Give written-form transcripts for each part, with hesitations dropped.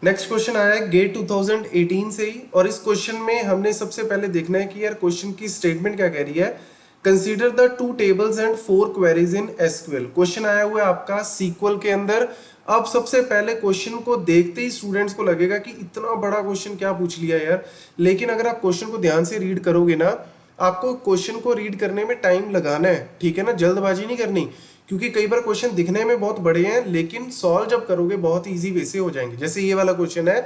Next question आया है gate 2018 से ही, और इस क्वेश्चन में हमने सबसे पहले देखना है कि यार क्वेश्चन की स्टेटमेंट क्या कह रही है। Consider the 2 tables and 4 queries in SQL. Question आया हुआ है आपका सीक्वल के अंदर। अब सबसे पहले क्वेश्चन को देखते ही स्टूडेंट्स को लगेगा कि इतना बड़ा क्वेश्चन क्या पूछ लिया यार, लेकिन अगर आप क्वेश्चन को ध्यान से रीड करोगे ना, आपको क्वेश्चन को रीड करने में टाइम लगाना है, ठीक है ना, जल्दबाजी नहीं करनी। क्योंकि कई बार क्वेश्चन दिखने में बहुत बड़े हैं लेकिन सॉल्व जब करोगे बहुत इजी वे से हो जाएंगे। जैसे ये वाला क्वेश्चन है,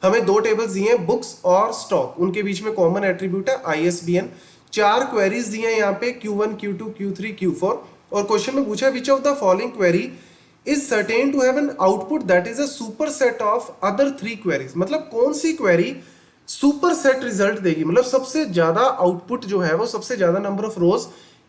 हमें 2 टेबल्स दिए हैं बुक्स और स्टॉक, उनके बीच में कॉमन एट्रीब्यूट है ISBN। 4 क्वेरीज दिए हैं यहाँ पे Q1 Q2 Q3 Q4, और क्वेश्चन में पूछा which of the following query is certain to have an output that is a super set of other 3 queries. मतलब कौन सी क्वेरी सुपर सेट रिजल्ट देगी, मतलब सबसे ज्यादा आउटपुट जो है वो सबसे ज्यादा नंबर ऑफ रोज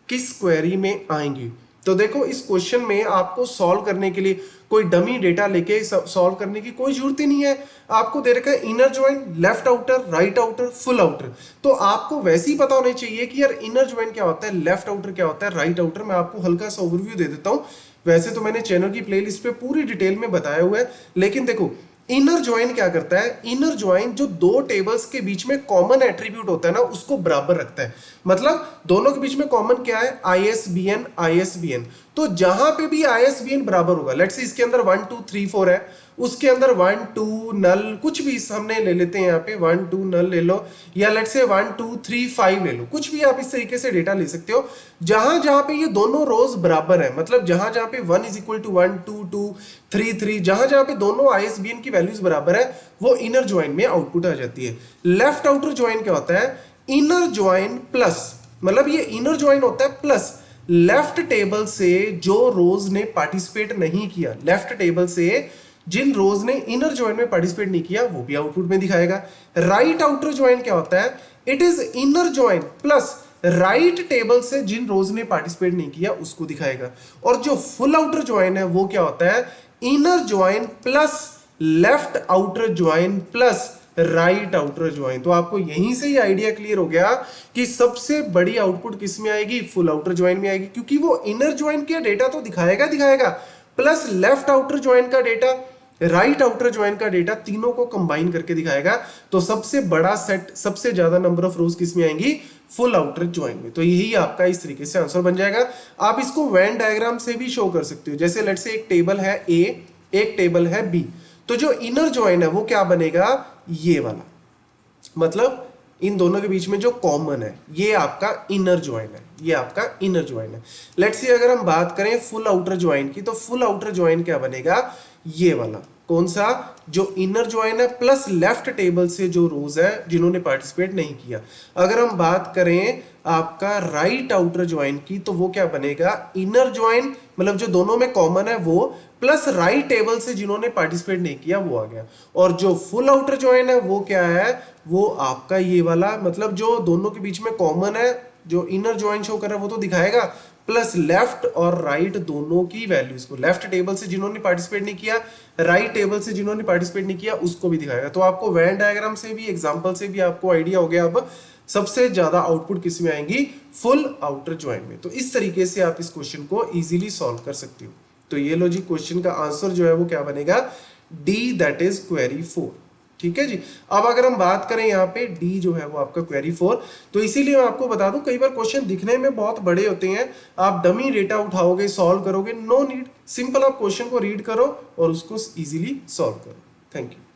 किस क्वेरी में आएंगी। तो देखो इस क्वेश्चन में आपको सॉल्व करने के लिए कोई डमी डेटा लेके सॉल्व करने की कोई जरूरत ही नहीं है। आपको दे रखा है inner join, left outer, right outer, full outer. तो आपको वैसे ही पता होना चाहिए कि यार इनर ज्वाइन क्या होता है, लेफ्ट आउटर क्या होता है, राइट आउटर। मैं आपको हल्का सा ओवरव्यू दे देता हूं। वैसे तो मैंने चैनल की प्लेलिस्ट पे पूरी डिटेल में बताया हुआ है, लेकिन देखो इनर ज्वाइन क्या करता है। इनर ज्वाइन जो 2 टेबल्स के बीच में कॉमन एट्रीब्यूट होता है ना, उसको बराबर रखता है। मतलब दोनों के बीच में कॉमन क्या है, ISBN ISBN। तो जहां पे भी ISBN बराबर होगा, लेट्स से इसके अंदर 1 2 3 4 है, उसके अंदर 1 2 नल कुछ भी हमने ले लेते हैं, यहाँ पे 1 2 नल ले लो, या लेट्स से 1 2 3 5 ले लो, कुछ भी आप इस तरीके से डेटा ले सकते हो। जहां जहां पे ये दोनों रोज बराबर है, मतलब जहां जहां पे 1 इज इक्वल टू 1 2 2 3 3, जहां जहां पे दोनों ISBN की वैल्यूज बराबर है, वो इनर ज्वाइन में आउटपुट आ जाती है। लेफ्ट आउटर ज्वाइन क्या होता है, इनर ज्वाइन प्लस, मतलब ये इनर ज्वाइन होता है प्लस लेफ्ट टेबल से जो रोज ने पार्टिसिपेट नहीं किया, लेफ्ट टेबल से जिन रोज ने इनर ज्वाइन में पार्टिसिपेट नहीं किया वो भी आउटपुट में दिखाएगा। राइट आउटर ज्वाइन क्या होता है, it is inner join plus right table से जिन रोज ने पार्टिसिपेट नहीं किया उसको दिखाएगा। और जो फुल आउटर ज्वाइन है वो क्या होता है, inner join plus left outer join plus right outer join. तो आपको यहीं से ही आइडिया क्लियर हो गया कि सबसे बड़ी आउटपुट किस में आएगी, फुल आउटर ज्वाइन में आएगी, क्योंकि वो इनर ज्वाइन के डेटा तो दिखाएगा दिखाएगा, प्लस लेफ्ट आउटर ज्वाइन का डेटा, राइट आउटर ज्वाइन का डेटा, तीनों को कंबाइन करके दिखाएगा। तो सबसे बड़ा सेट, सबसे ज्यादा नंबर ऑफ रोज किस में आएंगी, फुल आउटर ज्वाइन में। तो यही आपका इस तरीके से आंसर बन जाएगा। आप इसको वेन डायग्राम से भी शो कर सकते हो। जैसे लेट्स से एक टेबल है A, एक टेबल है B, तो जो इनर ज्वाइन है वो क्या बनेगा, ये वाला, मतलब इन दोनों के बीच में जो कॉमन है ये आपका इनर ज्वाइन है, ये आपका इनर ज्वाइन है। लेट्स सी अगर हम बात करें फुल आउटर ज्वाइन की, तो फुल आउटर ज्वाइन क्या बनेगा, ये वाला, कौन सा, जो इनर ज्वाइन है प्लस लेफ्ट टेबल से जो रोज है जिन्होंने पार्टिसिपेट नहीं किया। अगर हम बात करें आपका राइट आउटर ज्वाइन की, तो वो क्या बनेगा, इनर ज्वाइन, मतलब जो दोनों में कॉमन है वो, प्लस राइट टेबल से जिन्होंने पार्टिसिपेट नहीं किया वो आ गया। और जो फुल आउटर ज्वाइन है वो क्या है, वो आपका ये वाला, मतलब जो दोनों के बीच में कॉमन है, जो इनर ज्वाइन शो कर रहा है वो तो दिखाएगा, प्लस लेफ्ट और राइट दोनों की वैल्यूज को, लेफ्ट टेबल से जिन्होंने पार्टिसिपेट नहीं किया, राइट टेबल से जिन्होंने पार्टिसिपेट नहीं किया, उसको भी दिखाएगा। तो आपको वेन डायग्राम से भी, एग्जांपल से भी आपको आइडिया हो गया अब सबसे ज्यादा आउटपुट किस में आएंगी, फुल आउटर ज्वाइन में। तो इस तरीके से आप इस क्वेश्चन को इजीली सॉल्व कर सकते हो। तो ये लो जी, क्वेश्चन का आंसर जो है वो क्या बनेगा, डी, दैट इज क्वेरी 4। ठीक है जी। अब अगर हम बात करें यहाँ पे डी जो है वो आपका क्वेरी 4, तो इसीलिए मैं आपको बता दूं कई बार क्वेश्चन दिखने में बहुत बड़े होते हैं, आप डमी डेटा उठाओगे सॉल्व करोगे, नो नीड, सिंपल आप क्वेश्चन को रीड करो और उसको इजीली सॉल्व करो। Thank you.